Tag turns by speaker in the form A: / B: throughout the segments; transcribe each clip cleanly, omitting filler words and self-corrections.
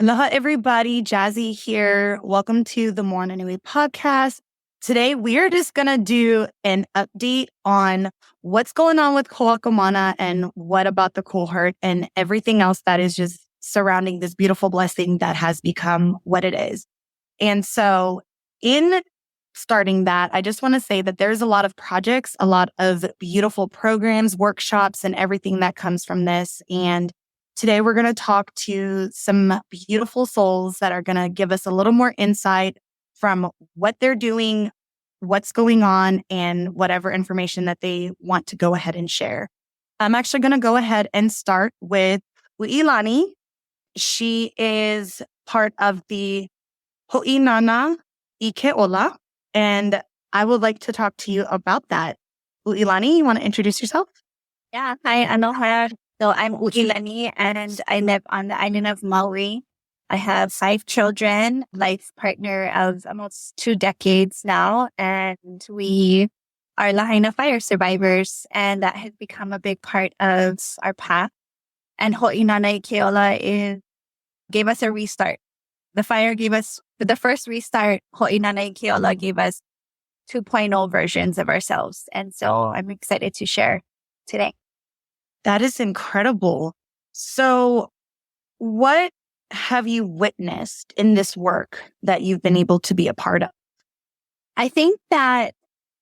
A: Aloha, everybody. Jazzy here. Welcome to the Moana Nui podcast. Today, we are just going to do an update on what's going on with Hoʻakā Mana and what about the cohort and everything else that is just surrounding this beautiful blessing that has become what it is. And so in starting that, I just want to say that there's a lot of projects, a lot of beautiful programs, workshops, and everything that comes from this. And today we're going to talk to some beautiful souls that are going to give us a little more insight from what they're doing, what's going on, and whatever information that they want to go ahead and share. I'm actually going to go ahead and start with Wailani. She is part of the Ho'inana I Ke Ola, and I would like to talk to you about that. Wailani, you want to introduce yourself?
B: Yeah, hi, aloha. So I'm Wailani and I live on the island of Maui. I have 5 children, life partner of almost 2 decades now, and we are Lahaina fire survivors, and that has become a big part of our path. And Ho'inana I Ke Ola gave us a restart. The fire gave us the first restart. Ho'inana I Ke Ola gave us 2.0 versions of ourselves. And so I'm excited to share today.
A: That is incredible. So what have you witnessed in this work that you've been able to be a part of?
B: I think that,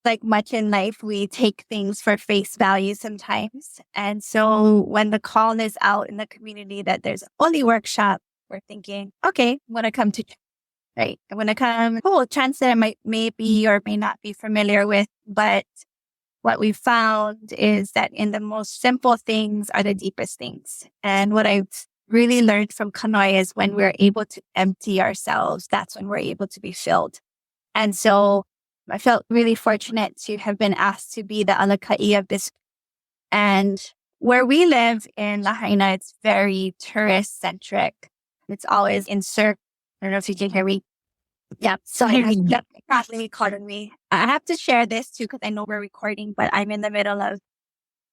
B: like much in life, we take things for face value sometimes. And so when the call is out in the community that there's a holy workshop, we're thinking, okay, I'm going to come to, right? I'm going to come, chance that I may be or may not be familiar with, but what we found is that in the most simple things are the deepest things. And what I've really learned from Kanoi is when we're able to empty ourselves, that's when we're able to be filled. And so I felt really fortunate to have been asked to be the alaka'i of this. And where we live in Lahaina, it's very tourist centric. It's always in circle. I don't know if you can hear me. Yeah, so probably calling me. I have to share this too because I know we're recording, but I'm in the middle of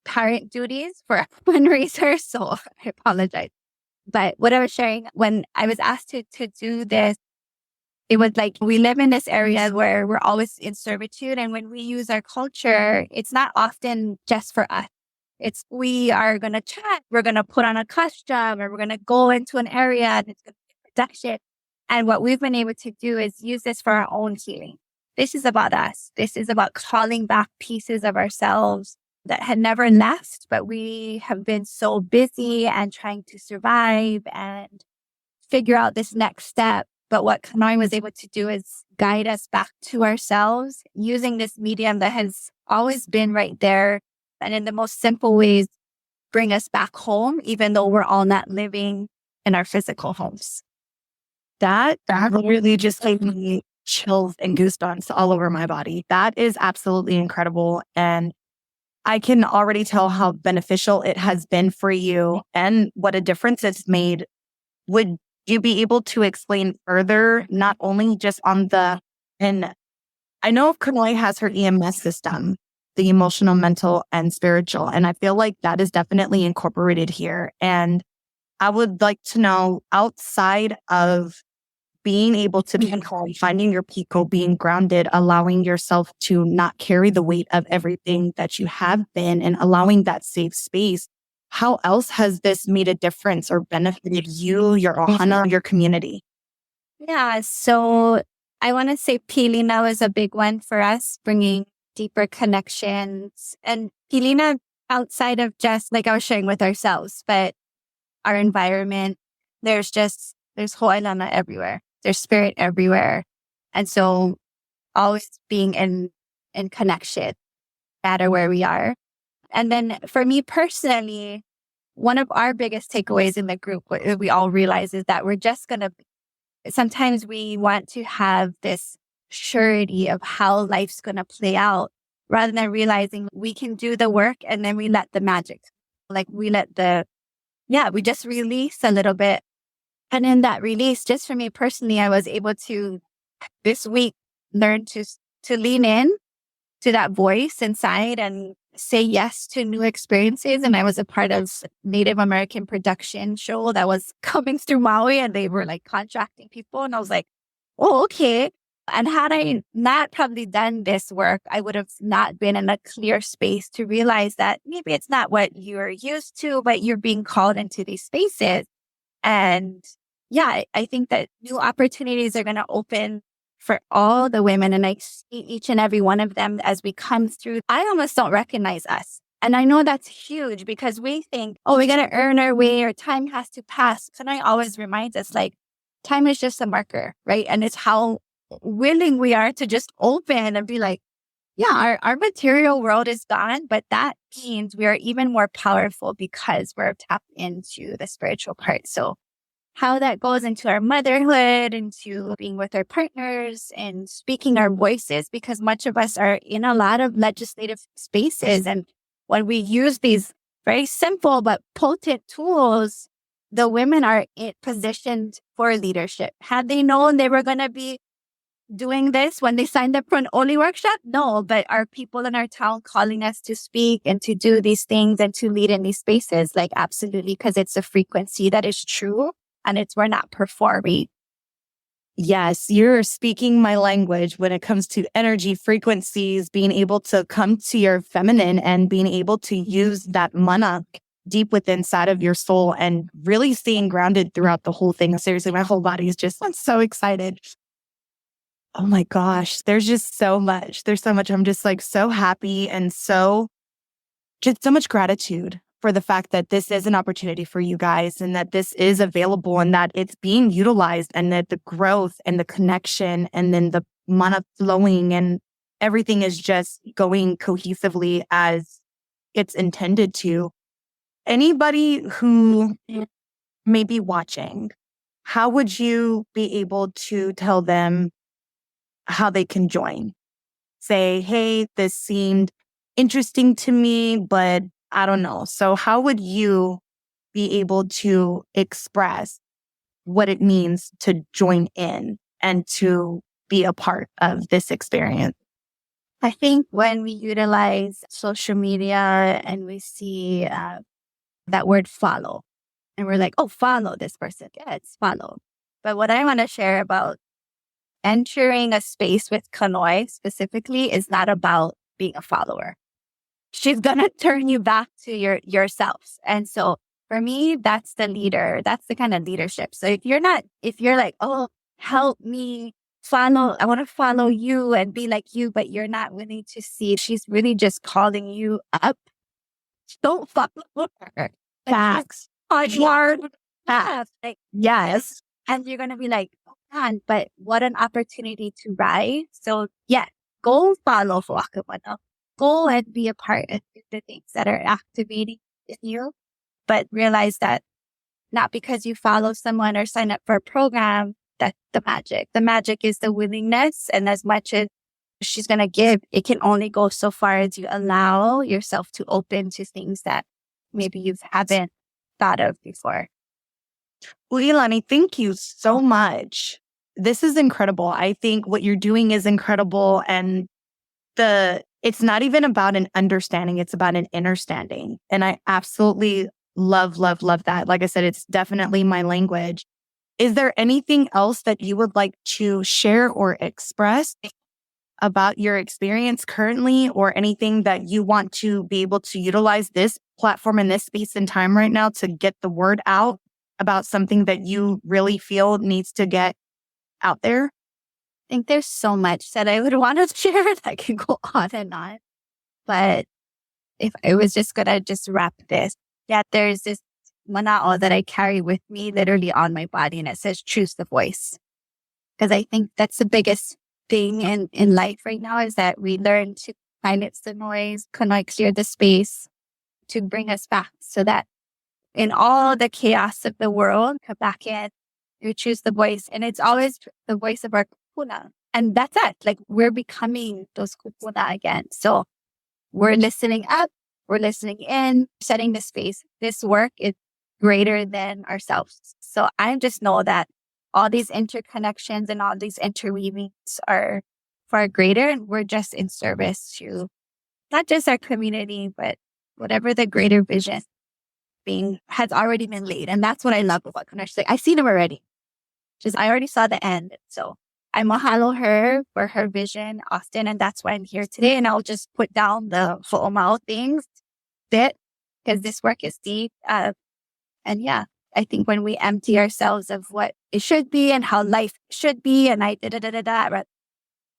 B: parent duties for a fundraiser, so I apologize. But what I was sharing, when I was asked to do this, it was like we live in this area where we're always in servitude, and when we use our culture, it's not often just for us. It's we are going to chat, we're going to put on a costume, or we're going to go into an area and it's going to be production. And what we've been able to do is use this for our own healing. This is about us. This is about calling back pieces of ourselves that had never left, but we have been so busy and trying to survive and figure out this next step. But what Kanoi was able to do is guide us back to ourselves using this medium that has always been right there. And in the most simple ways, bring us back home, even though we're all not living in our physical homes.
A: That really just gave me chills and goosebumps all over my body. That is absolutely incredible. And I can already tell how beneficial it has been for you and what a difference it's made. Would you be able to explain further, not only just on and I know Kanoi has her EMS system, the emotional, mental, and spiritual. And I feel like that is definitely incorporated here. And I would like to know, outside of being able to be calm, finding your piko, being grounded, allowing yourself to not carry the weight of everything that you have been and allowing that safe space, how else has this made a difference or benefited you, your ohana, your community?
B: Yeah, so I want to say Pilina was a big one for us, bringing deeper connections. And Pilina outside of just like I was sharing with ourselves, but our environment, there's Ho'inana everywhere. There's spirit everywhere. And so always being in connection, no matter where we are. And then for me personally, one of our biggest takeaways in the group, what we all realize is that we're just going to, sometimes we want to have this surety of how life's going to play out rather than realizing we can do the work and then we let the magic, like we just release a little bit. And in that release, just for me personally, I was able to this week learn to lean in to that voice inside and say yes to new experiences. And I was a part of Native American production show that was coming through Maui, and they were like contracting people. And I was like, oh, okay. And had I not probably done this work, I would have not been in a clear space to realize that maybe it's not what you're used to, but you're being called into these spaces. And yeah, I think that new opportunities are going to open for all the women. And I see each and every one of them as we come through. I almost don't recognize us. And I know that's huge because we think, oh, we got to earn our way or time has to pass. And I always remind us like time is just a marker, right? And it's how willing we are to just open and be like, yeah, our material world is gone, but that means we are even more powerful because we're tapped into the spiritual part. So how that goes into our motherhood, into being with our partners and speaking our voices, because much of us are in a lot of legislative spaces. And when we use these very simple but potent tools, the women are positioned for leadership. Had they known they were going to be doing this when they signed up for an Oli workshop? No, but are people in our town calling us to speak and to do these things and to lead in these spaces? Like, absolutely, because it's a frequency that is true and we're not performing.
A: Yes, you're speaking my language when it comes to energy frequencies, being able to come to your feminine and being able to use that mana deep within inside of your soul and really staying grounded throughout the whole thing. Seriously, my whole body is just, I'm so excited. Oh my gosh, there's just so much. There's so much. I'm just like so happy and just so much gratitude for the fact that this is an opportunity for you guys and that this is available and that it's being utilized and that the growth and the connection and then the mana flowing and everything is just going cohesively as it's intended to. Anybody who may be watching, how would you be able to tell them how they can join? Say, hey, this seemed interesting to me, but I don't know. So how would you be able to express what it means to join in and to be a part of this experience?
B: I think when we utilize social media and we see that word follow, and we're like, oh, follow this person. Yeah, it's follow. But what I want to share about entering a space with Kanoi specifically is not about being a follower. She's going to turn you back to yourselves. And so for me, that's the leader. That's the kind of leadership. So if you're like, oh, help me follow, I want to follow you and be like you, but you're not willing to see, she's really just calling you up. Don't follow her.
A: Facts.
B: Hard path. Like,
A: Yes.
B: and you're going to be like, oh man, but what an opportunity to rise. So yeah, go follow Hoʻakā Mana. Go and be a part of the things that are activating in you, but realize that not because you follow someone or sign up for a program, that's the magic. The magic is the willingness. And as much as she's going to give, it can only go so far as you allow yourself to open to things that maybe you haven't thought of before.
A: Wailani, thank you so much. This is incredible. I think what you're doing is incredible. And it's not even about an understanding, it's about an understanding. And I absolutely love that. Like I said, it's definitely my language. Is there anything else that you would like to share or express about your experience currently, or anything that you want to be able to utilize this platform in this space and time right now to get the word out about something that you really feel needs to get out there?
B: I think there's so much that I would want to share that can go on and on. But if I was just going to just wrap this, yeah, there's this mana'o that I carry with me literally on my body, and it says, choose the voice. Because I think that's the biggest thing in life right now is that we learn to silence the noise, clear the space to bring us back so that in all the chaos of the world, come back in, you choose the voice. And it's always the voice of our kupuna. And that's it. Like, we're becoming those kupuna again. So we're listening up, we're listening in, setting the space. This work is greater than ourselves. So I just know that all these interconnections and all these interweavings are far greater, and we're just in service to not just our community, but whatever the greater vision being has already been laid. And that's what I love about Connection. Like, I see them already. Just I already saw the end. So I mahalo her for her vision, Austin, and that's why I'm here today. And I'll just put down the ho'omau things bit because this work is deep. And yeah, I think when we empty ourselves of what it should be and how life should be, and I but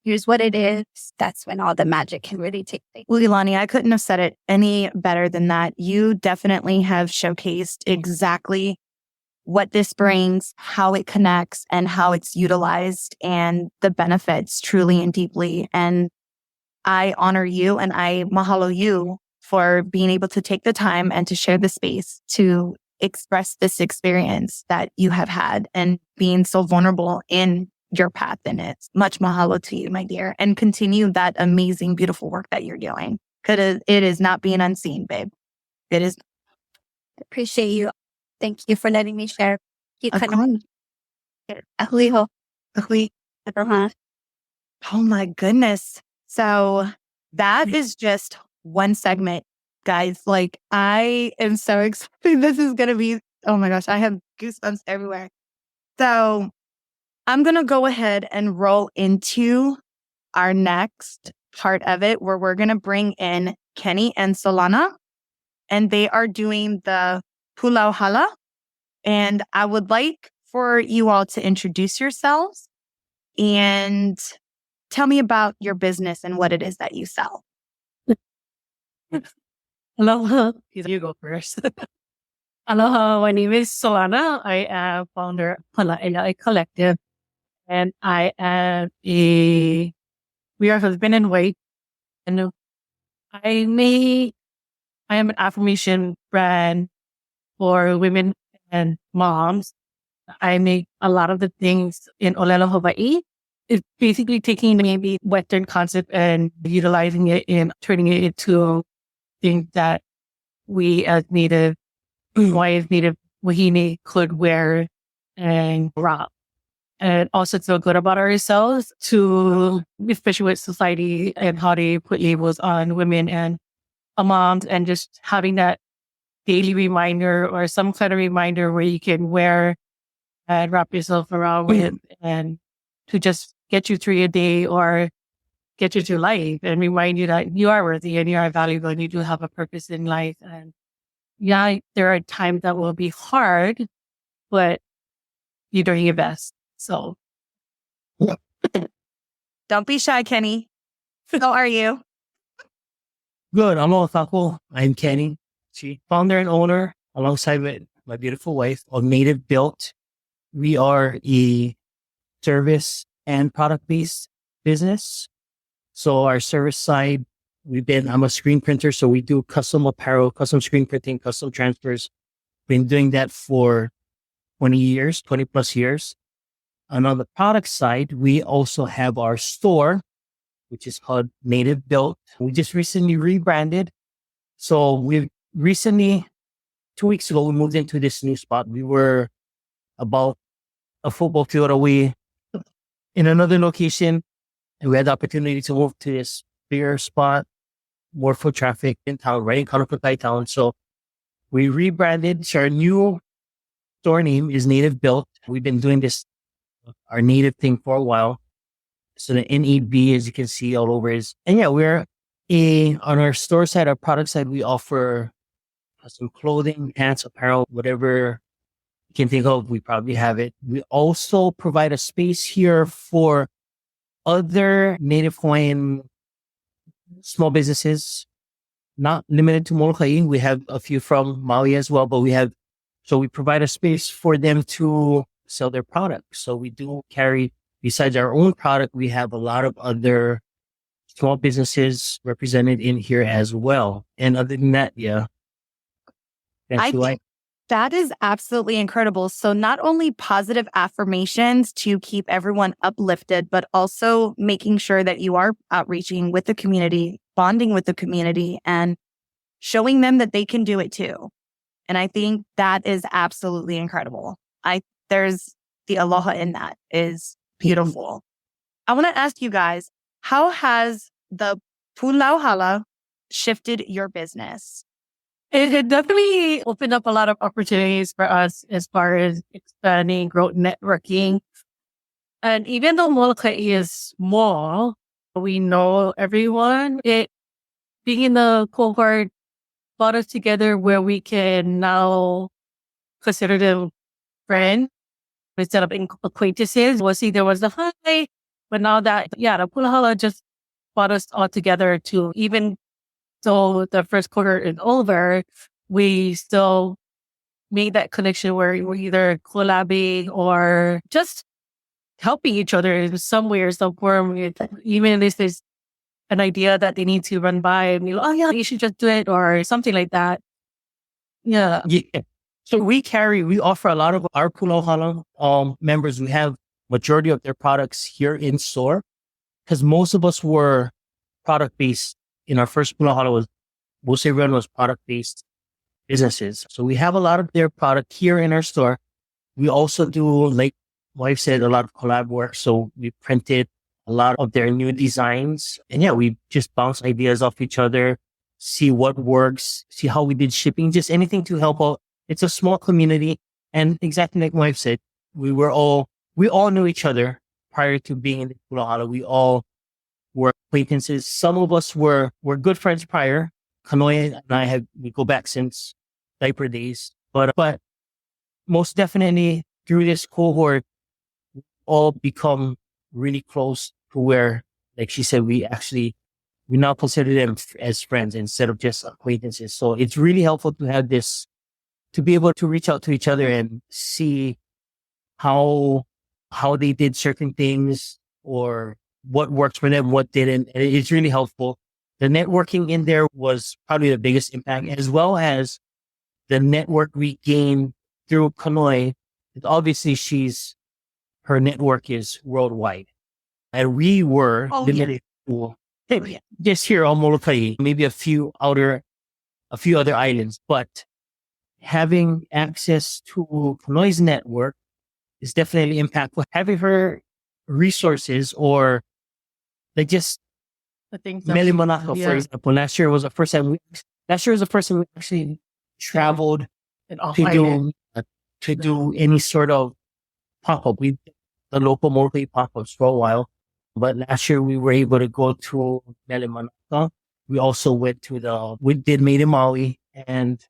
B: here's what it is, that's when all the magic can really take place.
A: Wailani, I couldn't have said it any better than that. You definitely have showcased exactly what this brings, how it connects, and how it's utilized, and the benefits truly and deeply. And I honor you and I mahalo you for being able to take the time and to share the space to express this experience that you have had and being so vulnerable in your path in it. Much mahalo to you, my dear, and continue that amazing, beautiful work that you're doing. Because it is not being unseen, babe. It is.
B: Appreciate you. Thank you for letting me share.
A: Oh my goodness. So that is just one segment, guys. Like, I am so excited. This is going to be, oh my gosh, I have goosebumps everywhere. So I'm going to go ahead and roll into our next part of it where we're going to bring in Kenny and Solana, and they are doing the Pū Lauhala. And I would like for you all to introduce yourselves and tell me about your business and what it is that you sell.
C: Aloha. You go first. Aloha, my name is Solana. I am founder of Lahaina I Collective, and I am we are husband and wife, and I am an affirmation brand for women and moms. I make a lot of the things in Olelo, Hawaii. It's basically taking maybe Western concept and utilizing it and turning it into things that we as Native Hawaiians, Native Wahine could wear and rock. And also feel good about ourselves to, especially with society and how they put labels on women and moms, and just having that daily reminder or some kind of reminder where you can wear and wrap yourself around with and to just get you through your day or get you through life and remind you that you are worthy and you are valuable and you do have a purpose in life. And yeah, there are times that will be hard, but you're doing your best. So
A: Don't be shy, Kenny. How are you?
D: Good. I'm Ho'akā. I'm Kenny, founder and owner, alongside with my beautiful wife, of Native Built. We are a service and product-based business. So our service side, I'm a screen printer, so we do custom apparel, custom screen printing, custom transfers. Been doing that for 20 plus years. And on the product side, we also have our store, which is called Native Built. We just recently rebranded. So we recently, 2 weeks ago, we moved into this new spot. We were about a football field away in another location, and we had the opportunity to move to this bigger spot, more foot traffic in town, right in Kalukakai town. So we rebranded. So our new store name is Native Built. We've been doing this, our native thing, for a while. So the NAB, as you can see all over, and yeah, on our store side, our product side, we offer custom clothing, pants, apparel, whatever you can think of, we probably have it. We also provide a space here for other Native Hawaiian small businesses, not limited to Molokai. We have a few from Maui as well, but we provide a space for them to sell their products. So we do carry, besides our own product, we have a lot of other small businesses represented in here as well. And other than that, yeah.
A: I think that is absolutely incredible. So not only positive affirmations to keep everyone uplifted, but also making sure that you are outreaching with the community, bonding with the community, and showing them that they can do it too. And I think that is absolutely incredible. There's the aloha in that is beautiful. I want to ask you guys, how has the Pū Lauhala shifted your business?
C: It definitely opened up a lot of opportunities for us as far as expanding, growth, networking. And even though Molokai is small, we know everyone. Being in the cohort brought us together where we can now consider them friends instead of acquaintances. There was the hi, but now that, the Pū Lauhala just brought us all together to, even though the first quarter is over, we still made that connection where we're either collabing or just helping each other in some way or some form. Even if there's an idea that they need to run by and you you should just do it or something like that. Yeah.
D: Yeah. So we offer a lot of our Pū Lauhala members. We have majority of their products here in store because most of us were product based. In our first Pū Lauhala most everyone was product based businesses. So we have a lot of their product here in our store. We also do, like wife said, a lot of collab work. So we printed a lot of their new designs. And we just bounce ideas off each other, see what works, see how we did shipping, just anything to help out. It's a small community. And exactly like my wife said, we all knew each other prior to being in the Pū Lauhala. We all were acquaintances. Some of us were good friends prior. Kanoe and we go back since diaper days. But most definitely through this cohort, we all become really close to where, like she said, we now consider them as friends instead of just acquaintances. So it's really helpful to have this, to be able to reach out to each other and see how they did certain things or what works for them, what didn't. And it's really helpful. The networking in there was probably the biggest impact, as well as the network we gained through Kanoe. Obviously, her network is worldwide. And we were limited to just here on Molokai, maybe a few other islands, but having access to Kanoe's network is definitely impactful. Having her resources or like just Mele Manaka, for example, last year was the first time we actually traveled to do any sort of pop-up. We did the local Molokai pop-ups for a while, but last year we were able to go to Mele Manaka. We also we did Made in Maui and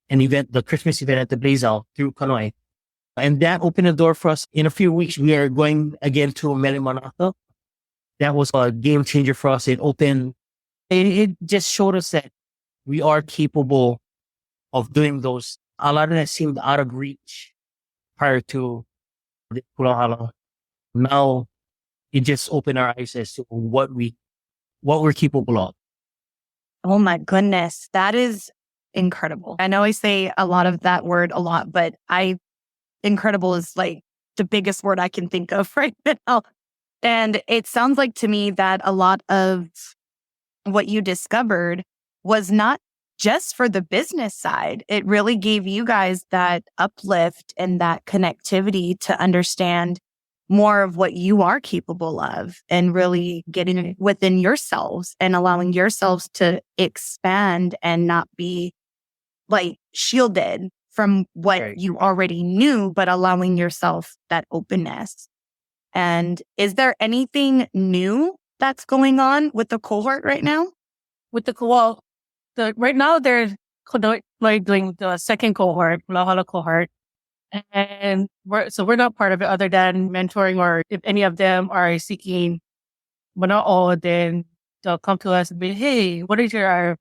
D: the Christmas event at the Blaze Out through Kanoe. And that opened a door for us. In a few weeks, we are going again to Mele Manaka. That was a game changer for us. It just showed us that we are capable of doing those. A lot of that seemed out of reach prior to the Pū Lauhala. Now it just opened our eyes as to what we're capable of.
A: Oh my goodness. That is incredible. I know I say a lot of that word a lot, but incredible is like the biggest word I can think of right now. And it sounds like to me that a lot of what you discovered was not just for the business side. It really gave you guys that uplift and that connectivity to understand more of what you are capable of and really getting it within yourselves and allowing yourselves to expand and not be like shielded from what you already knew, but allowing yourself that openness. And is there anything new that's going on with the cohort right now?
C: With the cohort, right now they're doing the second cohort, Lauhala cohort. And we're not part of it other than mentoring, or if any of them are seeking, but not all, then they'll come to us and be, hey, what are your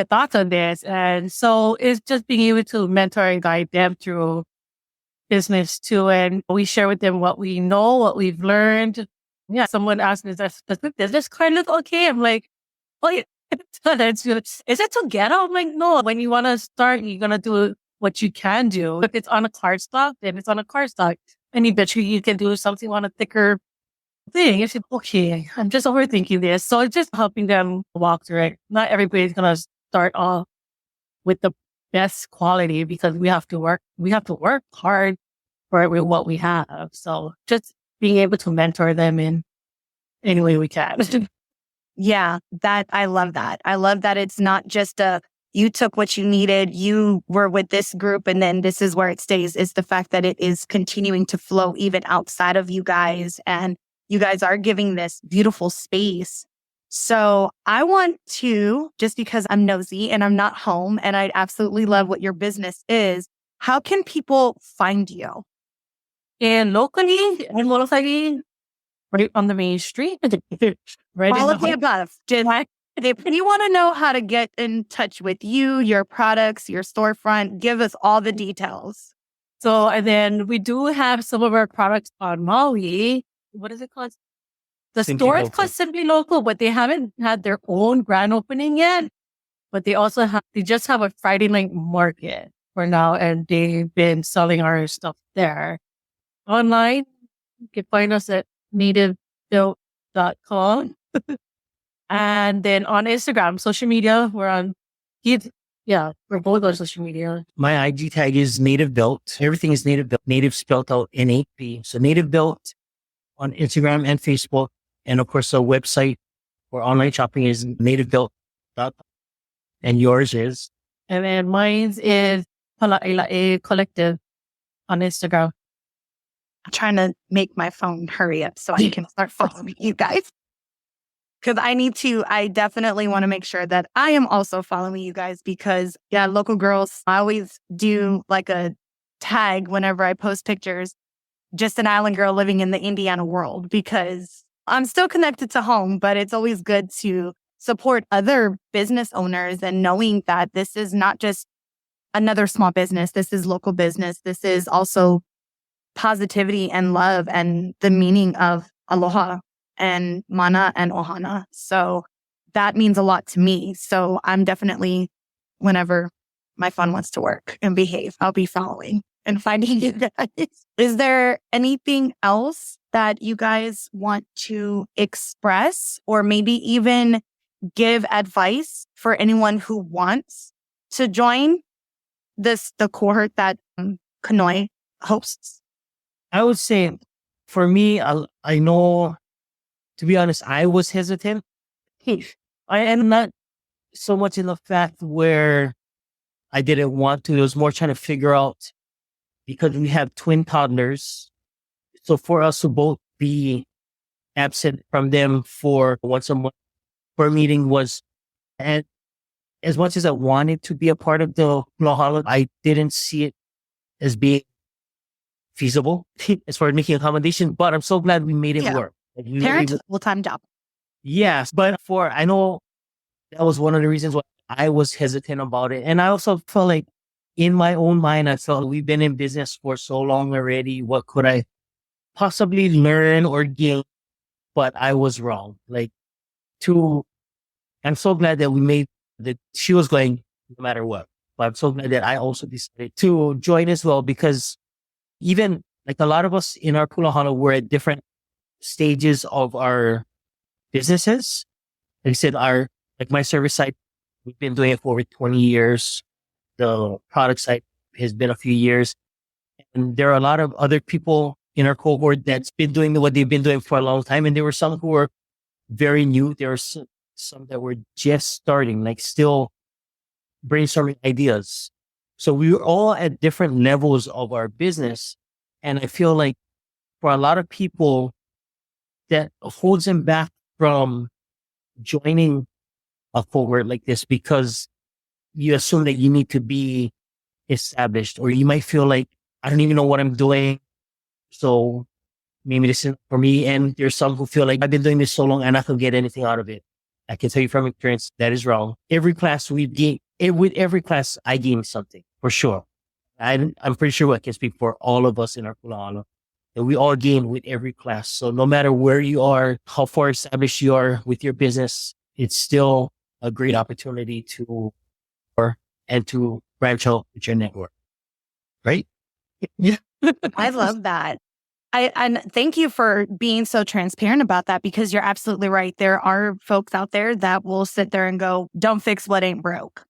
C: thoughts on this? And so it's just being able to mentor and guide them through business too. And we share with them what we know, what we've learned. Yeah. Someone asked me, does this card look okay? I'm like, oh yeah. Is it together? I'm like, no, when you want to start, you're going to do what you can do. If it's on a cardstock, then it's on a cardstock. And you bet you can do something on a thicker thing. It's okay, I'm just overthinking this. So it's just helping them walk through it. Not everybody's going to start off with the best quality because we have to work hard for what we have. So just being able to mentor them in any way we can.
A: Yeah, I love that. I love that it's not just you took what you needed, you were with this group, and then this is where it stays. It's the fact that it is continuing to flow even outside of you guys. And you guys are giving this beautiful space. So I want to, just because I'm nosy and I'm not home and I absolutely love what your business is, how can people find you?
C: And locally, in Wailani, right on the main street, right
A: All
C: in
A: of the above. If you want to know how to get in touch with you, your products, your storefront, give us all the details.
C: So, and then we do have some of our products on Maui. What is it called? The
D: Simply
C: store is
D: Local.
C: called Simply Local, but they haven't had their own grand opening yet. But they just have a Friday night market for now, and they've been selling our stuff there. Online, you can find us at nativebuilt.com. And then on Instagram, social media, we're both on social media.
D: My IG tag is Native Built. Everything is Native Built. Native spelled out N8B. So Native Built on Instagram and Facebook. And of course, our website for online shopping is nativebuilt.com. And yours is?
C: And then mine is Lahaina Collective on Instagram.
A: I'm trying to make my phone hurry up so I can start following you guys. Because I definitely want to make sure that I am also following you guys because, yeah, local girls, I always do like a tag whenever I post pictures, just an island girl living in the Indiana world, because I'm still connected to home, but it's always good to support other business owners and knowing that this is not just another small business. This is local business. This is also positivity and love and the meaning of aloha and mana and ohana. So that means a lot to me. So I'm definitely, whenever my phone wants to work and behave, I'll be following and finding you guys. Is there anything else that you guys want to express or maybe even give advice for anyone who wants to join the cohort that Kanoi hosts?
D: I would say for me, I know, to be honest, I was hesitant. I am not so much in the fact where I didn't want to. It was more trying to figure out, because we have twin toddlers. So for us to both be absent from them for once a month for a meeting was, and as much as I wanted to be a part of the Lauhala, I didn't see it as being feasible as far as making accommodation, but I'm so glad we made it work. Like,
A: Parent, full-time job.
D: Yes, but I know that was one of the reasons why I was hesitant about it. And I also felt like in my own mind, I felt we've been in business for so long already. What could I possibly learn or gain? But I was wrong. I'm so glad that we made that she was going no matter what. But I'm so glad that I also decided to join as well, because even like a lot of us in our Pū Lauhala, we're at different stages of our businesses. Like I said, like my service side, we've been doing it for over 20 years. The product side has been a few years. And there are a lot of other people in our cohort that's been doing what they've been doing for a long time. And there were some who were very new. There were some that were just starting, like still brainstorming ideas. So we were all at different levels of our business. And I feel like for a lot of people, that holds them back from joining a cohort like this, because you assume that you need to be established, or you might feel like, I don't even know what I'm doing, so maybe this isn't for me. And there's some who feel like, I've been doing this so long and I can get anything out of it. I can tell you from experience, that is wrong. Every class with every class, I gain something for sure. I'm pretty sure I can speak for all of us in our Pū Lauhala, that we all gain with every class. So no matter where you are, how far established you are with your business, it's still a great opportunity to branch out with your network. Right? Yeah.
A: I love that. And thank you for being so transparent about that, because you're absolutely right. There are folks out there that will sit there and go, don't fix what ain't broke.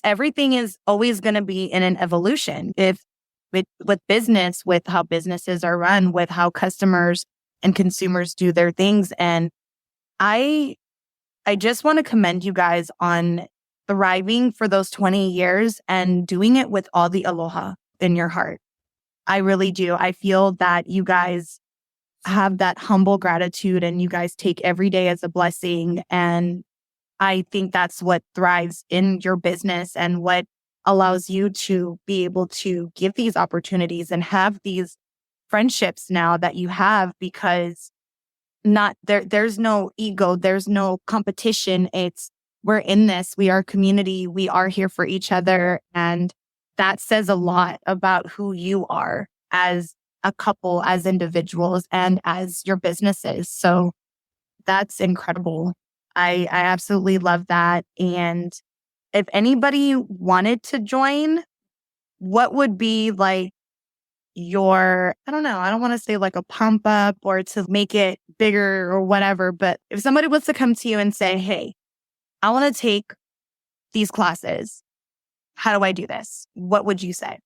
A: Everything is always going to be in an evolution. With business, with how businesses are run, with how customers and consumers do their things. And I I just want to commend you guys on thriving for those 20 years and doing it with all the aloha in your heart. I really do. I feel that you guys have that humble gratitude and you guys take every day as a blessing. And I think that's what thrives in your business and what allows you to be able to give these opportunities and have these friendships now that you have, because there's no ego, there's no competition. We're in this, we are a community, we are here for each other. And that says a lot about who you are as a couple, as individuals, and as your businesses. So that's incredible. I absolutely love that. And if anybody wanted to join, what would be like I don't know, I don't want to say like a pump up or to make it bigger or whatever, but if somebody was to come to you and say, hey, I want to take these classes, how do I do this? What would you say?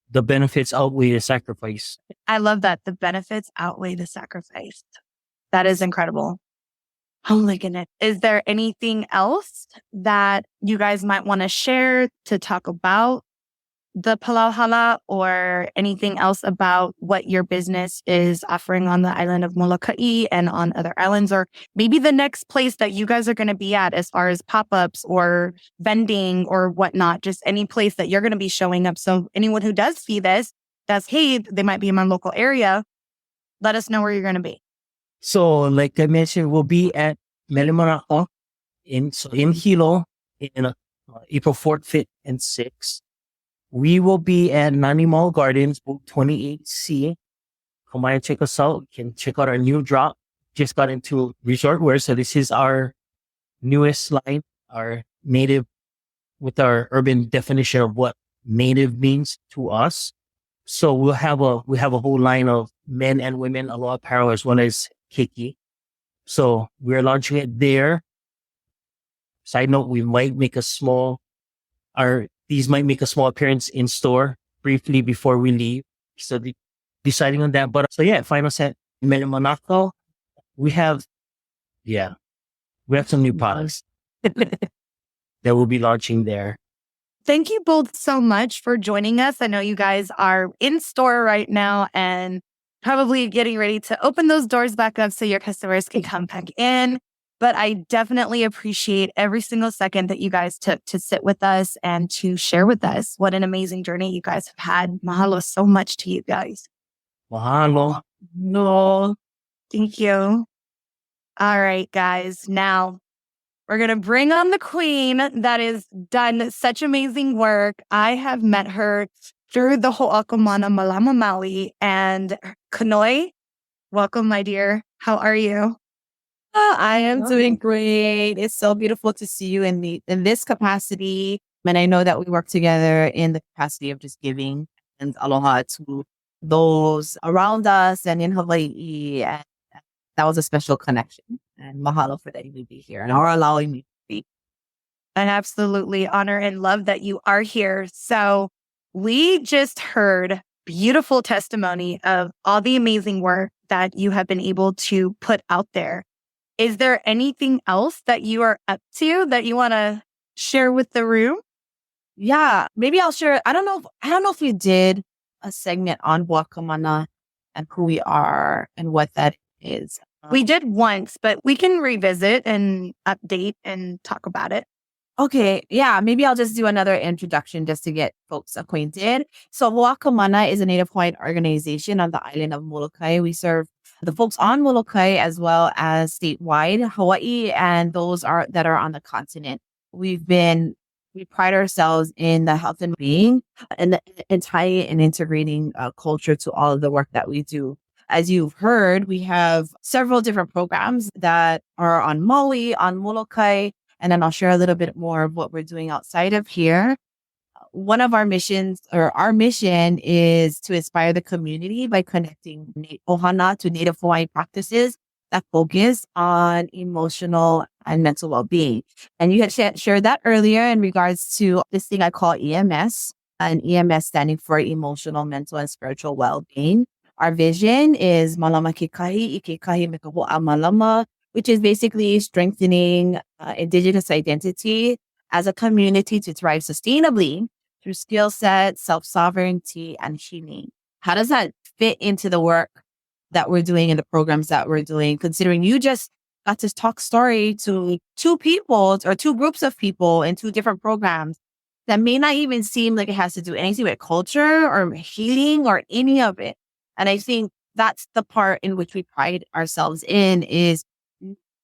D: The benefits outweigh the sacrifice.
A: I love that. The benefits outweigh the sacrifice. That is incredible. Oh my goodness. Is there anything else that you guys might want to share to talk about the Pū Lauhala, or anything else about what your business is offering on the island of Molokai and on other islands, or maybe the next place that you guys are going to be at as far as pop-ups or vending or whatnot, just any place that you're going to be showing up. So anyone who does see this, hey, they might be in my local area, let us know where you're going to be.
D: So like I mentioned, we'll be at Melimanaka in Hilo in April 4th, 5th, and 6th. We will be at Nani Mall Gardens, booth 28C. Come by and check us out. You can check out our new drop. Just got into resort wear. So this is our newest line, our native, with our urban definition of what native means to us. So we have a whole line of men and women aloha apparel as well as keiki. So we're launching it there. Side note, we might make these might make a small appearance in store briefly before we leave. So deciding on that. But so yeah, final set Melimanaka. We have some new products that we'll be launching there.
A: Thank you both so much for joining us. I know you guys are in store right now and probably getting ready to open those doors back up so your customers can come back in. But I definitely appreciate every single second that you guys took to sit with us and to share with us. What an amazing journey you guys have had. Mahalo so much to you guys.
D: Mahalo.
C: No.
A: Thank you. All right, guys. Now we're going to bring on the queen that has done such amazing work. I have met her through the Hoʻakā Mana Malama Maui. And Kanoi, welcome, my dear. How are you?
E: I am doing great. It's so beautiful to see you in this capacity. And I know that we work together in the capacity of just giving and aloha to those around us and in Hawaii. And that was a special connection. And mahalo for letting me be here and or allowing me to speak.
A: An absolutely honor and love that you are here. So we just heard beautiful testimony of all the amazing work that you have been able to put out there. Is there anything else that you are up to that you want to share with the room?
E: Yeah, maybe I'll share. I don't know if we did a segment on Hoʻakā Mana and who we are and what that is.
A: We did once, but we can revisit and update and talk about it.
E: Okay, yeah, maybe I'll just do another introduction just to get folks acquainted. So Hoʻakā Mana is a Native Hawaiian organization on the island of Molokai. We serve the folks on Molokai as well as statewide, Hawaii, and those that are on the continent. We pride ourselves in the health and being and tying and integrating culture to all of the work that we do. As you've heard, we have several different programs that are on Maui, on Molokai, and then I'll share a little bit more of what we're doing outside of here. One of our missions, or our mission, is to inspire the community by connecting ohana to Native Hawaiian practices that focus on emotional and mental well-being. And you had shared that earlier in regards to this thing I call EMS, and EMS standing for emotional, mental, and spiritual well-being. Our vision is malama ke kahi, I ke kahi me ka ho'a malama, which is basically strengthening Indigenous identity as a community to thrive sustainably through skill sets, self-sovereignty, and healing. How does that fit into the work that we're doing and the programs that we're doing, considering you just got to talk story to two people or two groups of people in two different programs that may not even seem like it has to do anything with culture or healing or any of it. And I think that's the part in which we pride ourselves in, is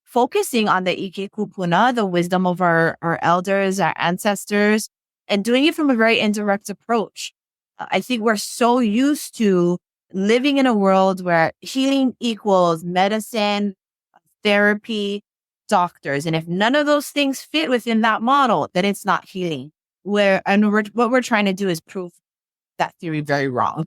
E: focusing on the Ike Kupuna, the wisdom of our elders, our ancestors, and doing it from a very indirect approach. I think we're so used to living in a world where healing equals medicine, therapy, doctors. And if none of those things fit within that model, then it's not healing. What we're trying to do is prove that theory very wrong.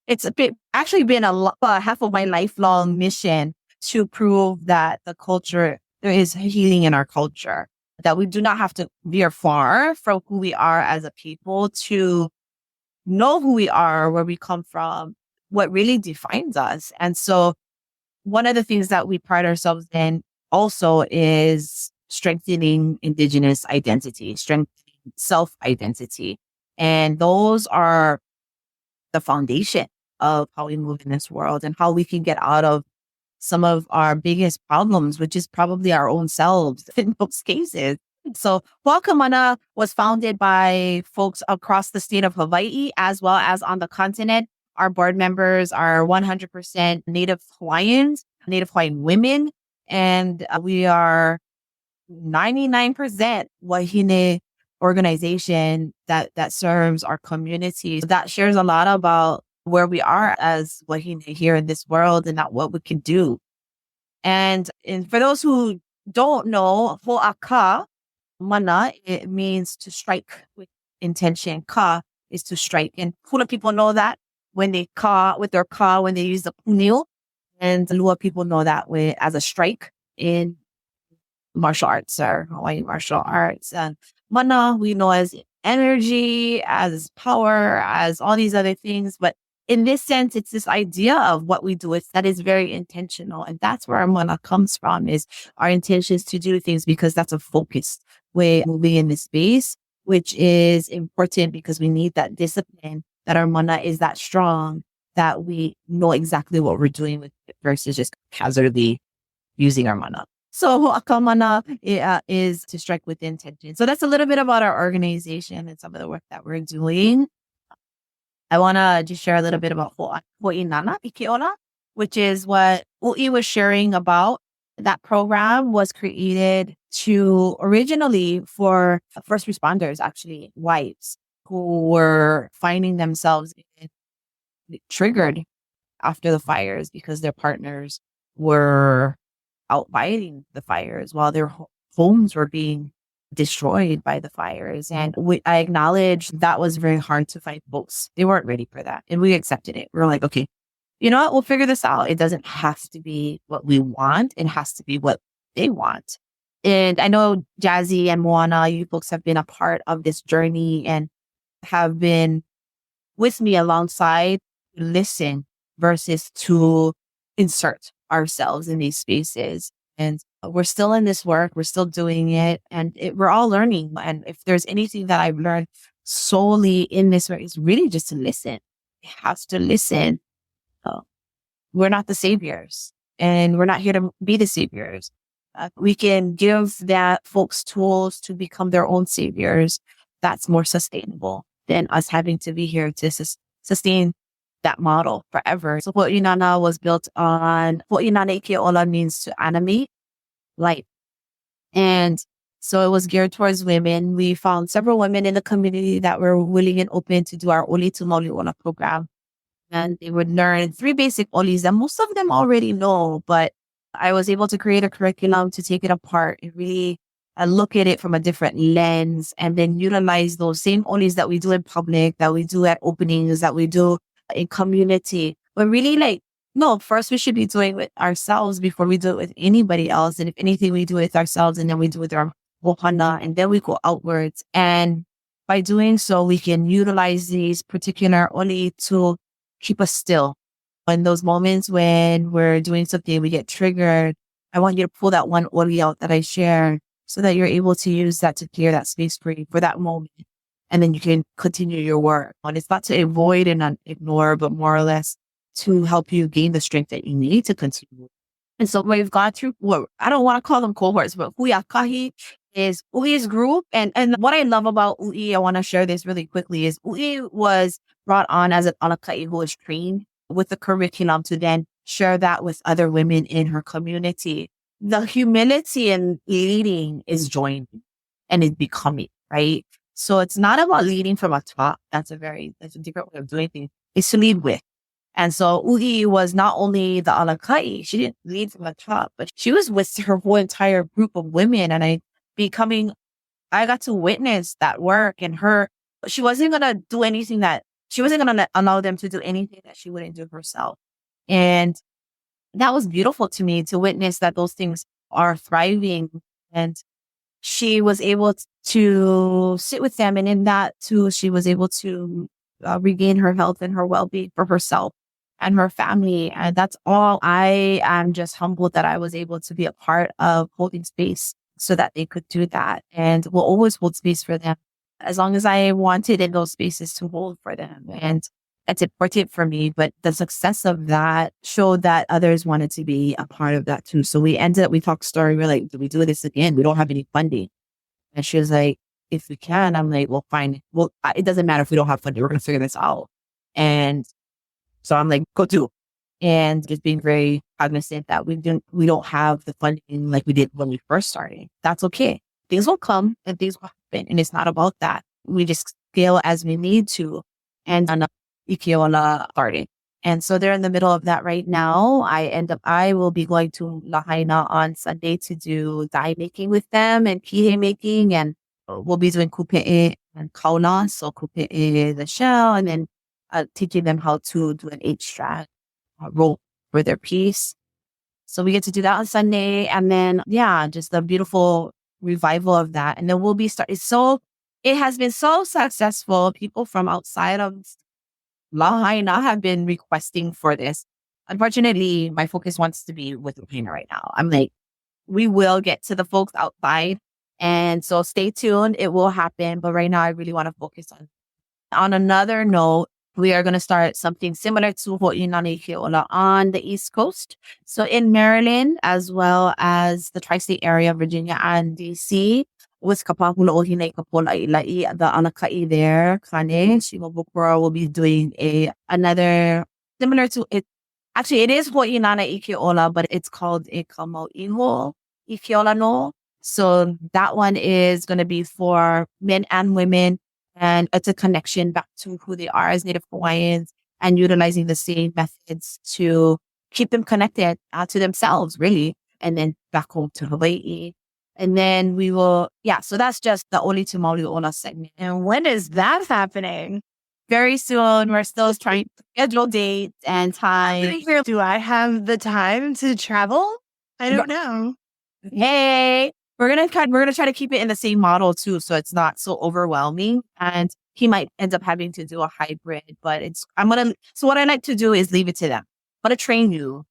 E: It's actually been half of my lifelong mission to prove that there is healing in our culture, that we do not have to veer far from who we are as a people to know who we are, where we come from, what really defines us. And so one of the things that we pride ourselves in also is strengthening Indigenous identity, strengthening self-identity. And those are the foundation of how we move in this world and how we can get out of some of our biggest problems, which is probably our own selves in most cases. So Hoʻakā Mana was founded by folks across the state of Hawaii, as well as on the continent. Our board members are 100% Native Hawaiians, Native Hawaiian women, and we are 99% Wahine organization that serves our community. That shares a lot about where we are as Wahine here in this world and not what we can do. And for those who don't know, Hoʻakā Mana, it means to strike with intention. Ka is to strike. And Hula people know that when they when they use the punil. And Lua people know that as a strike in martial arts or Hawaiian martial arts. And Mana, we know as energy, as power, as all these other things. But in this sense, it's this idea of what we do with that is very intentional. And that's where our Mana comes from, is our intentions to do things, because that's a focused way of moving in this space, which is important because we need that discipline, that our Mana is that strong, that we know exactly what we're doing with it versus just hazardly using our Mana. So Hoʻakā Mana is to strike with intention. So that's a little bit about our organization and some of the work that we're doing. I want to just share a little bit about Ho'inana I Ke Ola, which is what Ui was sharing about. That program was created originally for first responders, actually, wives who were finding themselves triggered after the fires because their partners were out fighting the fires while their homes were being destroyed by the fires. And I acknowledge that was very hard to find folks. They weren't ready for that. And we accepted it. We're like, okay, you know what? We'll figure this out. It doesn't have to be what we want. It has to be what they want. And I know Jazzy and Moana, you folks have been a part of this journey and have been with me alongside to listen versus to insert ourselves in these spaces. And we're still in this work. We're still doing it. And we're all learning. And if there's anything that I've learned solely in this work, it's really just to listen. It has to listen. We're not the saviors. And we're not here to be the saviors. We can give that folks tools to become their own saviors. That's more sustainable than us having to be here to sustain that model forever. So Ho'inana was built on, Ho'inana I Ke Ola means to animate life. And so it was geared towards women. We found several women in the community that were willing and open to do our Oli to Mauli Ona program. And they would learn 3 basic Olis that most of them already know, but I was able to create a curriculum to take it apart and really look at it from a different lens, and then utilize those same Olis that we do in public, that we do at openings, that we do in community. But really no, first we should be doing it ourselves before we do it with anybody else. And if anything, we do it with ourselves, and then we do it with our ohana, and then we go outwards. And by doing so, we can utilize these particular Oli to keep us still. In those moments when we're doing something, we get triggered, I want you to pull that one ori out that I shared so that you're able to use that to clear that space for that moment. And then you can continue your work. And it's not to avoid and not ignore, but more or less to help you gain the strength that you need to continue. And so we've gone through, well, I don't want to call them cohorts, but Huiakahi is Ui's group. And what I love about Ui, I want to share this really quickly, is Ui was brought on as an alakai who was trained with the curriculum to then share that with other women in her community. The humility in leading is joining and is becoming, right? So it's not about leading from a top. That's a different way of doing things. It's to lead with. And so Ui was not only the alakai, she didn't lead from the top, but she was with her whole entire group of women. And I got to witness that work, and she wasn't going to do anything she wasn't going to allow them to do anything that she wouldn't do herself. And that was beautiful to me to witness that those things are thriving. And she was able to sit with them. And in that too, she was able to regain her health and her well-being for herself and her family. And that's all. I am just humbled that I was able to be a part of holding space so that they could do that. And we'll always hold space for them as long as I wanted in those spaces to hold for them. And that's important for me. But the success of that showed that others wanted to be a part of that too. So we talked story. We're like, do we do this again? We don't have any funding. And she was like, if we can. I'm like, well, fine. Well, it doesn't matter if we don't have funding. We're going to figure this out. And so I'm like, go do. And just being very cognizant that we don't have the funding like we did when we first started. That's okay. Things will come and things will happen. And it's not about that. We just scale as we need to. And I Ke Ola started. And so they're in the middle of that right now. I will be going to Lahaina on Sunday to do dye making with them and kihe making. And we'll be doing kupe'e and kauna. So kupe'e, the shell, and then teaching them how to do an 8-strand rope for their piece. So we get to do that on Sunday. And then, just the beautiful revival of that. And then we'll be starting. So it has been so successful. People from outside of Lahaina have been requesting for this. Unfortunately, my focus wants to be with Lahaina right now. I'm like, we will get to the folks outside. And so stay tuned. It will happen. But right now, I really want to focus on another note. We are going to start something similar to Ho'inana I Ke Ola on the East Coast. So in Maryland, as well as the tri-state area, Virginia and DC, with Kapahula Ohine Kapola Ilai, the Anakai there, Kane, Shimabukura will be doing another similar to it. Actually, it is Ho'inana I Ke Ola, but it's called a Kamau'iho I Ke Ola no. So that one is going to be for men and women. And it's a connection back to who they are as Native Hawaiians and utilizing the same methods to keep them connected to themselves, really, and then back home to Hawaii. And then we will, so that's just the Oli to Maoli Ola segment.
A: And when is that happening?
E: Very soon. We're still trying to schedule dates and time.
A: Do I have the time to travel? I don't know.
E: Hey, we're gonna try to keep it in the same model too, so it's not so overwhelming. And he might end up having to do a hybrid, but so what I like to do is leave it to them. I'm gonna train you.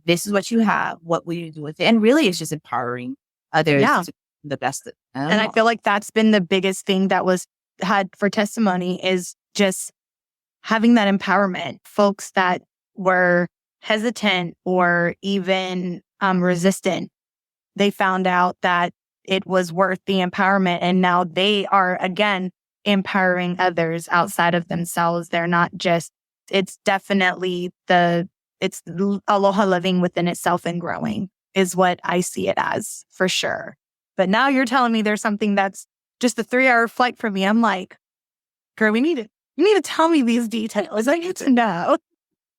E: This is what you have. What will you do with it? And really, it's just empowering others to be the best.
A: And I feel like that's been the biggest thing that was had for testimony is just having that empowerment. Folks that were hesitant or even resistant, they found out that it was worth the empowerment. And now they are, again, empowering others outside of themselves. They're not just, it's definitely it's aloha living within itself and growing is what I see it as, for sure. But now you're telling me there's something that's just a 3-hour flight for me. I'm like, girl, you need to tell me these details. I need to know.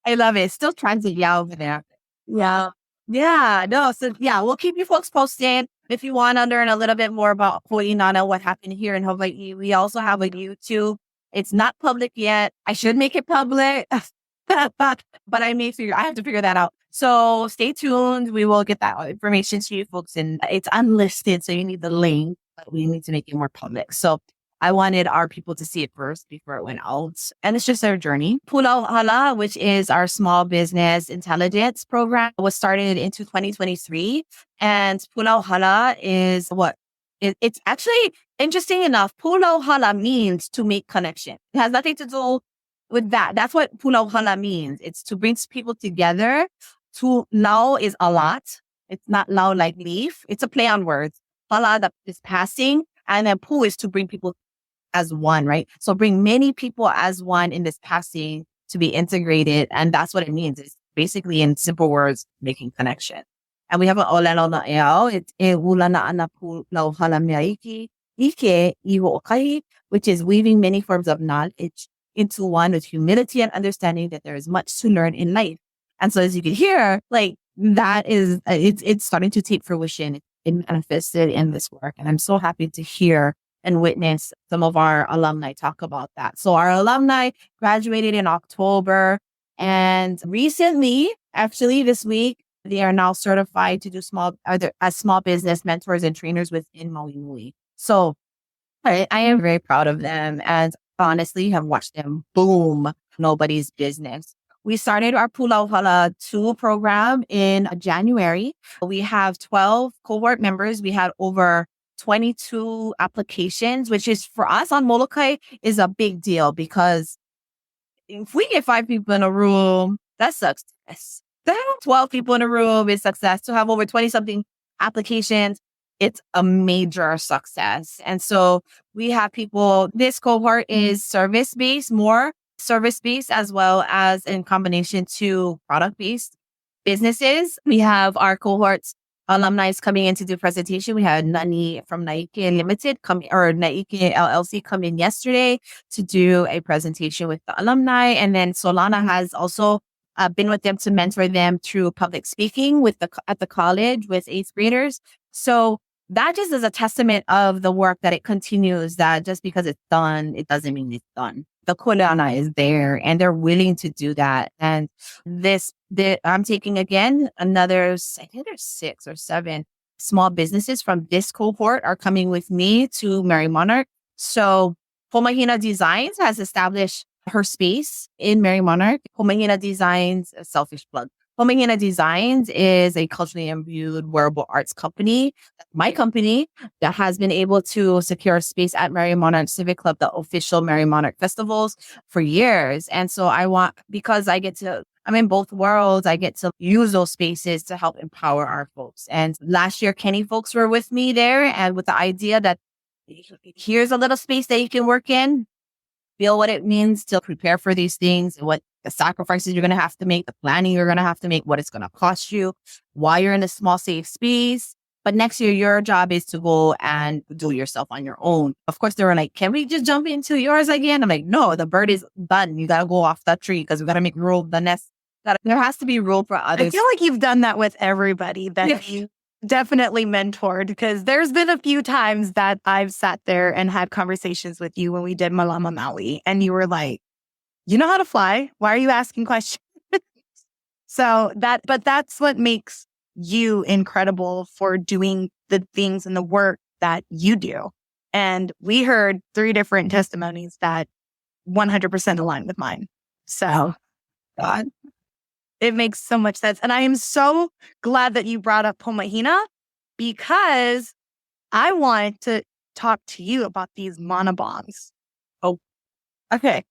E: I love it. Still transit over there.
A: Yeah.
E: Yeah, no. So we'll keep you folks posted. If you want to learn a little bit more about Ho'inana, what happened here in Hawaii, we also have a YouTube. It's not public yet. I should make it public, but I have to figure that out. So stay tuned. We will get that information to you folks. And it's unlisted, so you need the link, but we need to make it more public. So I wanted our people to see it first before it went out. And it's just their journey. Pū Lauhala, which is our small business intelligence program, was started into 2023. And Pū Lauhala is it's actually interesting enough. Pū Lauhala means to make connection. It has nothing to do with that. That's what Pū Lauhala means. It's to bring people together. To lau is a lot. It's not lau like leaf. It's a play on words. Hala that is passing. And then pu is to bring people as one, right? So bring many people as one in this passing to be integrated. And that's what it means. It's basically, in simple words, making connection. And we have an olelo na eo. It's e ulana ana Pū Lauhala I Ke Ola, which is weaving many forms of knowledge into one with humility and understanding that there is much to learn in life. And so as you can hear, like that is, it's starting to take fruition. It manifested in this work. And I'm so happy to hear and witness some of our alumni talk about that. So our alumni graduated in October, and recently, actually this week, they are now certified to do as small business mentors and trainers within Moana Nui. So I am very proud of them, and honestly have watched them boom nobody's business. We started our Pū Lauhala 2 program in January. We have 12 cohort members. We had over 22 applications, which is for us on Molokai is a big deal, because if we get 5 people in a room, that's success. To have 12 people in a room is success. To have over 20 something applications, it's a major success. And so we have people, this cohort is service-based, more service-based, as well as in combination to product-based businesses. We have our cohorts alumni coming in to do presentation. We had Nani from Naike Limited Naike LLC come in yesterday to do a presentation with the alumni. And then Solana has also been with them to mentor them through public speaking at the college with 8th graders. So that just is a testament of the work that it continues, that just because it's done, it doesn't mean it's done. The kuleana is there and they're willing to do that. And I'm taking again another, I think there's 6 or 7 small businesses from this cohort are coming with me to Mary Monarch. So Pomahina Designs has established her space in Mary Monarch. Pomahina Designs, a selfish plug. Pomahina Designs is a culturally imbued wearable arts company, my company, that has been able to secure a space at Mary Monarch Civic Club, the official Mary Monarch festivals, for years. And so because I'm in both worlds, I get to use those spaces to help empower our folks. And last year, Kenny folks were with me there, and with the idea that here's a little space that you can work in, feel what it means to prepare for these things, and what the sacrifices you're going to have to make, the planning you're going to have to make, what it's going to cost you, why you're in a small, safe space. But next year, your job is to go and do it yourself on your own. Of course, they were like, can we just jump into yours again? I'm like, no, the bird is done. You got to go off that tree because we got to make room. The nest, there has to be room for others.
A: I feel like you've done that with everybody that you definitely mentored, because there's been a few times that I've sat there and had conversations with you when we did Malama Maui, and you were like, you know how to fly. Why are you asking questions? But that's what makes you incredible for doing the things and the work that you do. And we heard 3 different testimonies that 100% align with mine. So God, it makes so much sense. And I am so glad that you brought up Pomahina, because I want to talk to you about these mana bombs.
E: Oh, okay.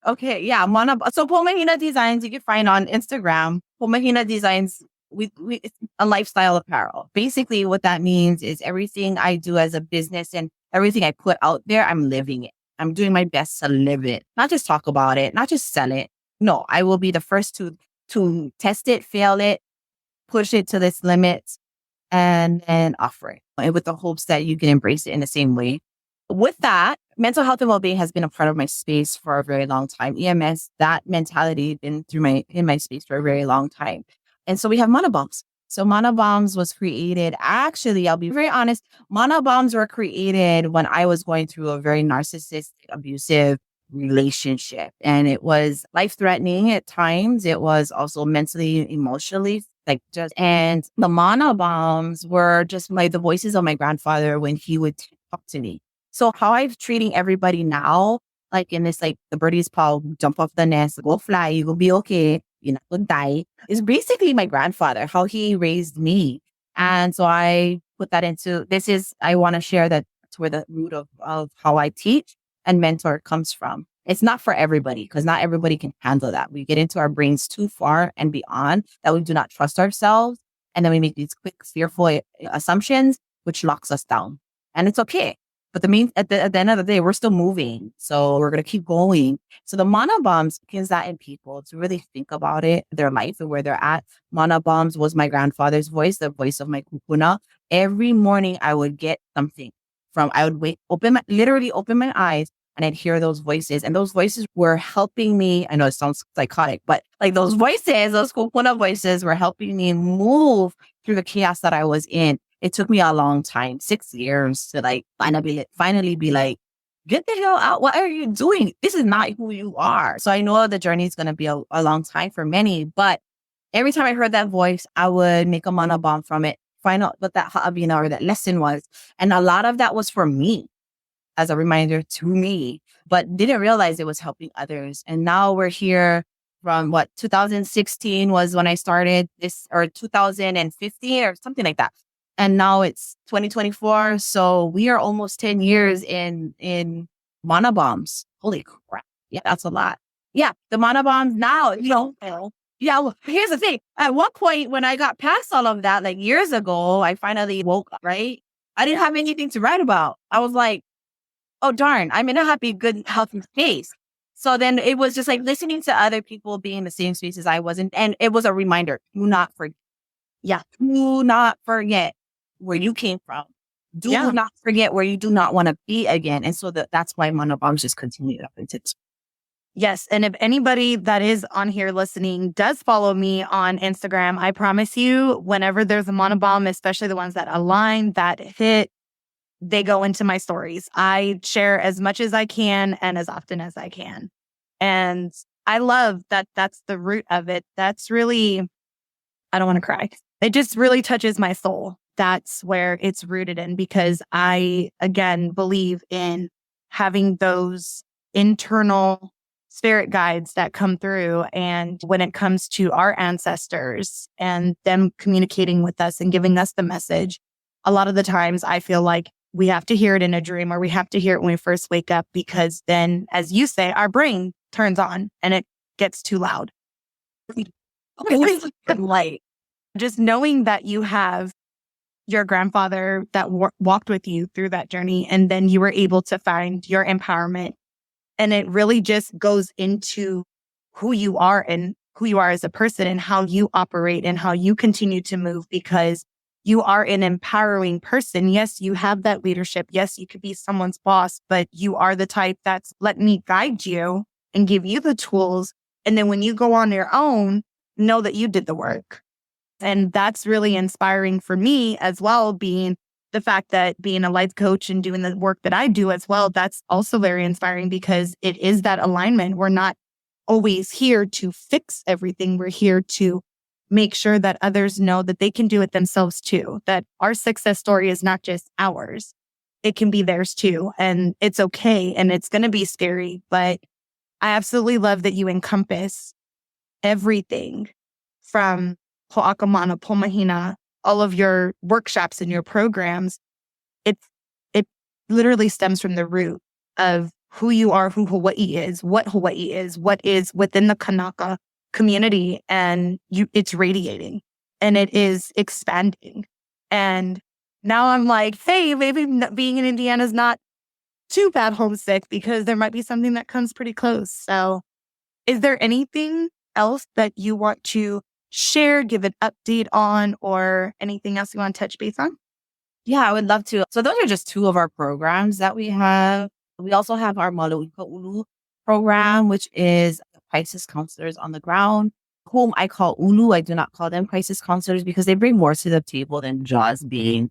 E: Okay, yeah, so Pomahina Designs, you can find on Instagram. Pomahina Designs, it's a lifestyle apparel. Basically, what that means is everything I do as a business and everything I put out there, I'm living it. I'm doing my best to live it, not just talk about it, not just sell it. No, I will be the first to test it, fail it, push it to its limits, and then offer it, and with the hopes that you can embrace it in the same way. With that, mental health and well-being has been a part of my space for a very long time. EMS, that mentality been in my space for a very long time. And so we have Mana Bombs. So Mana Bombs was created, actually, I'll be very honest, Mana Bombs were created when I was going through a very narcissistic, abusive relationship. And it was life-threatening at times. It was also mentally, emotionally, and the Mana Bombs were just the voices of my grandfather when he would talk to me. So how I'm treating everybody now, like in this, like the birdie's paw, jump off the nest, go fly, you will be okay, you're not gonna die, is basically my grandfather, how he raised me. And so I put that into this is, I want to share that to where the root of how I teach and mentor comes from. It's not for everybody because not everybody can handle that. We get into our brains too far and beyond that we do not trust ourselves. And then we make these quick, fearful assumptions, which locks us down. And it's okay. But at the end of the day, we're still moving. So we're going to keep going. So the mana bombs begins that in people to really think about it, their life and where they're at. Mana bombs was my grandfather's voice, the voice of my kupuna. Every morning I would get something I would literally open my eyes and I'd hear those voices. And those voices were helping me. I know it sounds psychotic, but like those voices, those kupuna voices were helping me move through the chaos that I was in. It took me a long time, 6 years to like finally be like, get the hell out. What are you doing? This is not who you are. So I know the journey is going to be a long time for many, but every time I heard that voice, I would make a mana bomb from it, find out what that ha'abina or that lesson was. And a lot of that was for me as a reminder to me, but didn't realize it was helping others. And now we're here from 2016 was when I started this, or 2015 or something like that. And now it's 2024. So we are almost 10 years in mana bombs. Holy crap. Yeah, that's a lot. Yeah, the mana bombs now, yeah, well, here's the thing. At one point when I got past all of that, like years ago, I finally woke up, right? I didn't have anything to write about. I was like, oh, darn, I'm in a happy, good, healthy space. So then it was just like listening to other people being in the same space as I was. And it was a reminder, do not forget where you came from. Do not forget where you do not want to be again. And so that's why mana bombs just continue up into this.
A: Yes. And if anybody that is on here listening does follow me on Instagram, I promise you, whenever there's a mana bomb, especially the ones that align, that hit, they go into my stories. I share as much as I can and as often as I can. And I love that that's the root of it. That's really, I don't want to cry. It just really touches my soul. That's where it's rooted in, because I, again, believe in having those internal spirit guides that come through. And when it comes to our ancestors and them communicating with us and giving us the message, a lot of the times I feel like we have to hear it in a dream, or we have to hear it when we first wake up, because then, as you say, our brain turns on and it gets too loud. Like, just knowing that you have your grandfather that walked with you through that journey, and then you were able to find your empowerment. And it really just goes into who you are and who you are as a person and how you operate and how you continue to move, because you are an empowering person. Yes, you have that leadership. Yes, you could be someone's boss, but you are the type that's let me guide you and give you the tools. And then when you go on your own, know that you did the work. And that's really inspiring for me as well, being the fact that being a life coach and doing the work that I do as well, that's also very inspiring, because it is that alignment. We're not always here to fix everything. We're here to make sure that others know that they can do it themselves too, that our success story is not just ours. It can be theirs too. And it's okay. And it's going to be scary, but I absolutely love that you encompass everything from Hoʻakā Mana, Pomahina, all of your workshops and your programs. It literally stems from the root of who you are, who Hawaii is, what is within the Kanaka community, and it's radiating and it is expanding. And now I'm like, hey, maybe being in Indiana is not too bad homesick, because there might be something that comes pretty close. So is there anything else that you want to share, give an update on, or anything else you want to touch base on?
E: Yeah, I would love to. So those are just two of our programs that we have. We also have our Maluika Ulu program, which is crisis counselors on the ground, whom I call Ulu. I do not call them crisis counselors, because they bring more to the table than just being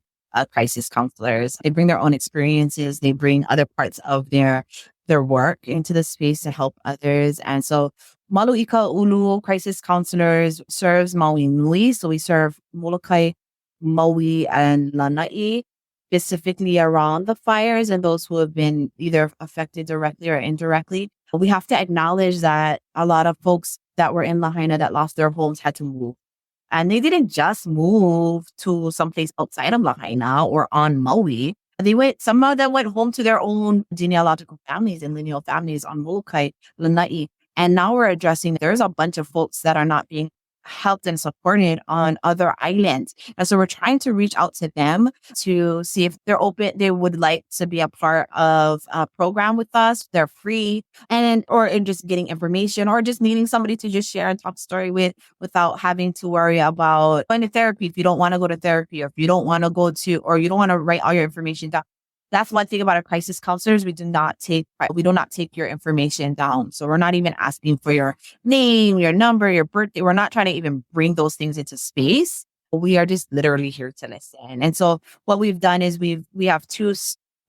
E: crisis counselors. They bring their own experiences. They bring other parts of their work into the space to help others. And so Maluika Ulu crisis counselors serves Maui Nui. So we serve Molokai, Maui, and Lanai, specifically around the fires and those who have been either affected directly or indirectly. We have to acknowledge that a lot of folks that were in Lahaina that lost their homes had to move. And they didn't just move to someplace outside of Lahaina or on Maui. Some of them went home to their own genealogical families and lineal families on Molokai, Lanai. And now we're addressing, there's a bunch of folks that are not being helped and supported on other islands. And so we're trying to reach out to them to see if they're open, they would like to be a part of a program with us. They're free or just getting information or just needing somebody to just share and talk story with without having to worry about going to therapy if you don't want to go to therapy or if you don't want to go to, or you don't want to write all your information down. That's one thing about our crisis counselors. We do not take your information down. So we're not even asking for your name, your number, your birthday. We're not trying to even bring those things into space. We are just literally here to listen. And so what we've done is we have two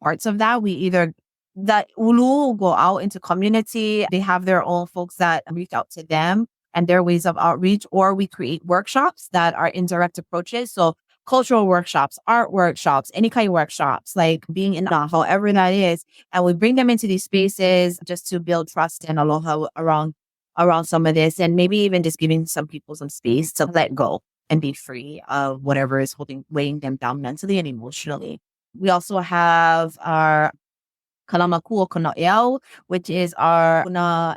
E: parts of that. We either that ulu go out into community. They have their own folks that reach out to them and their ways of outreach, or we create workshops that are indirect approaches. So cultural workshops, art workshops, any kind of workshops, like being in however that is. And we bring them into these spaces just to build trust and aloha around some of this. And maybe even just giving some people some space to let go and be free of whatever is weighing them down mentally and emotionally. We also have our Kalamaku Kono'eo, which is our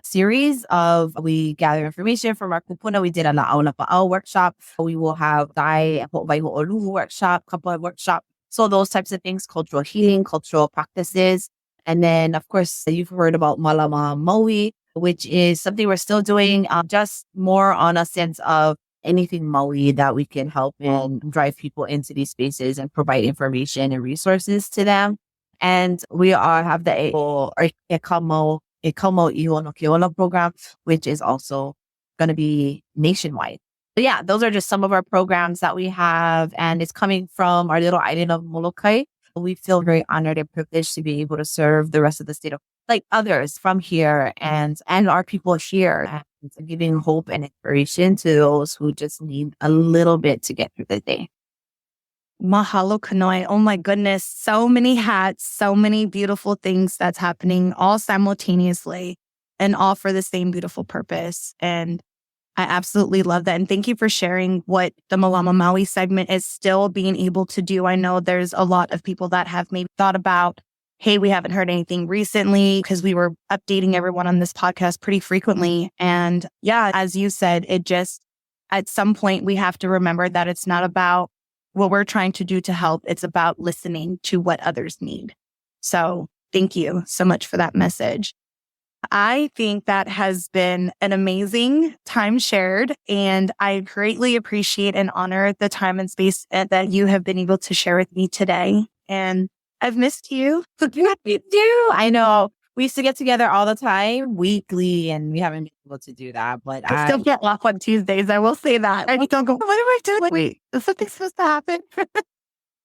E: series of we gather information from our kupuna. We did a Na'auna Pa'au workshop. We will have Dai Ho'ova'i Ho'oluhu workshop, couple of workshop. So those types of things, cultural healing, cultural practices. And then, of course, you've heard about Malama Maui, which is something we're still doing, just more on a sense of anything Maui that we can help and drive people into these spaces and provide information and resources to them. And we have the Ekamo Iho no Ke Ola program, which is also going to be nationwide. But yeah, those are just some of our programs that we have. And it's coming from our little island of Molokai. We feel very honored and privileged to be able to serve the rest of the state of like others from here and our people here, and giving hope and inspiration to those who just need a little bit to get through the day.
A: Mahalo Kanoi. Oh my goodness. So many hats, so many beautiful things that's happening all simultaneously and all for the same beautiful purpose. And I absolutely love that. And thank you for sharing what the Malama Maui segment is still being able to do. I know there's a lot of people that have maybe thought about, hey, we haven't heard anything recently because we were updating everyone on this podcast pretty frequently. And yeah, as you said, it just, at some point we have to remember that it's not about what we're trying to do to help. It's about listening to what others need. So thank you so much for that message. I think that has been an amazing time shared, and I greatly appreciate and honor the time and space that you have been able to share with me today. And I've missed you.
E: You do. I know. We used to get together all the time, weekly, and we haven't been able to do that. But
A: I still get off on Tuesdays. I will say that. I don't go, what am I doing? Wait, is something supposed to happen?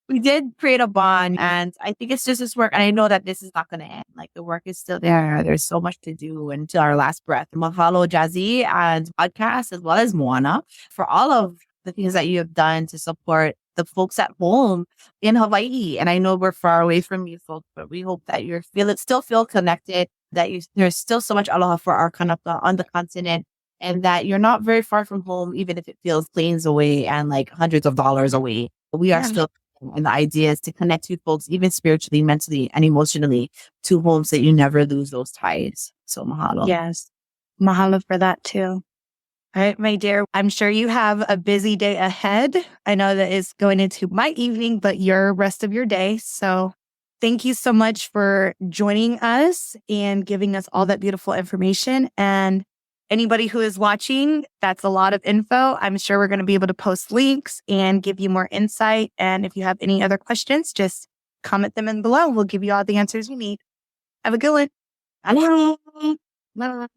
E: We did create a bond, and I think it's just this work. And I know that this is not going to end. Like the work is still there. There's so much to do until our last breath. Mahalo, Jazzy, and podcast, as well as Moana, for all of the things that you have done to support the folks at home in Hawaii. And I know we're far away from you folks, but we hope that you still feel connected, that there's still so much aloha for our kanaka on the continent, and that you're not very far from home, even if it feels planes away and like hundreds of dollars away. We are still, and the idea is to connect with folks, even spiritually, mentally, and emotionally, to homes that you never lose those ties. So mahalo.
A: Yes. Mahalo for that too. All right, my dear, I'm sure you have a busy day ahead. I know that is going into my evening, but your rest of your day. So thank you so much for joining us and giving us all that beautiful information. And anybody who is watching, that's a lot of info. I'm sure we're going to be able to post links and give you more insight. And if you have any other questions, just comment them in below. We'll give you all the answers you need. Have a good one.
E: Aloha.
A: Bye.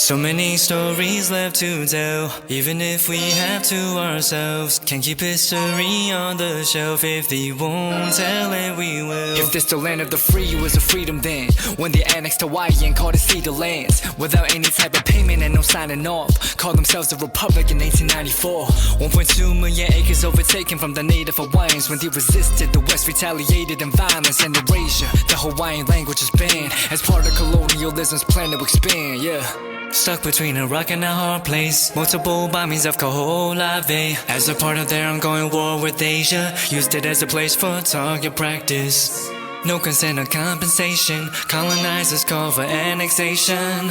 F: So many stories left to tell, even if we have to ourselves. Can't keep history on the shelf. If they won't tell it, we will.
G: If this the land of the free, it was a freedom then. When they annexed Hawaii and called it Cedar Lands, without any type of payment and no signing off. Called themselves the Republic in 1894. 1.2 million acres overtaken from the native Hawaiians. When they resisted, the West retaliated in violence and erasure. The Hawaiian language is banned as part of colonialism's plan to expand, yeah.
F: Stuck between a rock and a hard place. Multiple bombings of Ka Ola as a part of their ongoing war with Asia. Used it as a place for target practice. No consent or compensation. Colonizers call for annexation.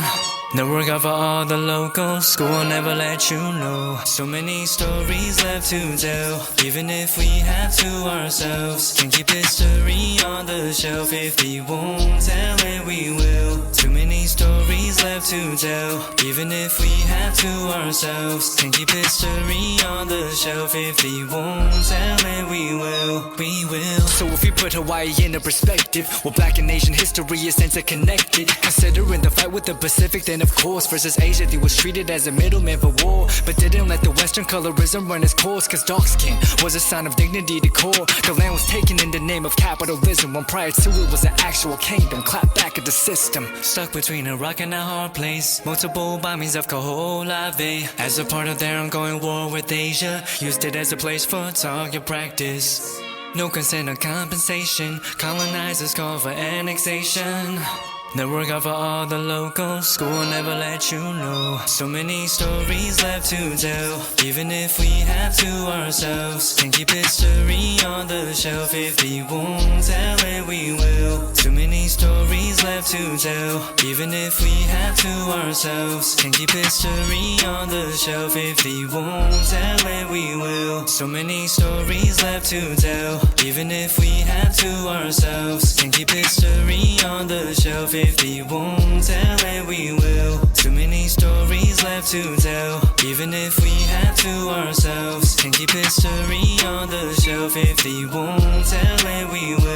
F: No regard for all the locals. School will never let you know. So many stories left to tell, even if we have to ourselves. Can't keep history on the shelf. If they won't tell it, we will. Too many stories left to tell, even if we have to ourselves. Can't keep history on the shelf. If they won't tell it, we will. We will.
G: So if we put Hawaii into perspective, well, Black and Asian history is interconnected. Considering the fight with the Pacific, then of course versus Asia, they was treated as a middleman for war, but didn't let the Western colorism run its course. Cause dark skin was a sign of dignity to core. The land was taken in the name of capitalism, when prior to it was an actual kingdom. Clap back at the system.
F: Stuck between a rock and a hard place. Multiple bombings of Ka Ola as a part of their ongoing war with Asia. Used it as a place for target practice. No consent or compensation. Colonizers call for annexation. No regard for all the locals. School will never let you know. So many stories left to tell, even if we have to ourselves. Can't keep history on the shelf. If they won't tell it, we will. Too many stories left to tell, even if we have to ourselves. Can't keep history on the shelf. If they won't tell it, we will. So many stories left to tell, even if we have to ourselves. Can't keep history on the shelf. If they won't tell it, we will. Too many stories left to tell, even if we have to ourselves. Can't keep history on the shelf. If they won't tell it, we will.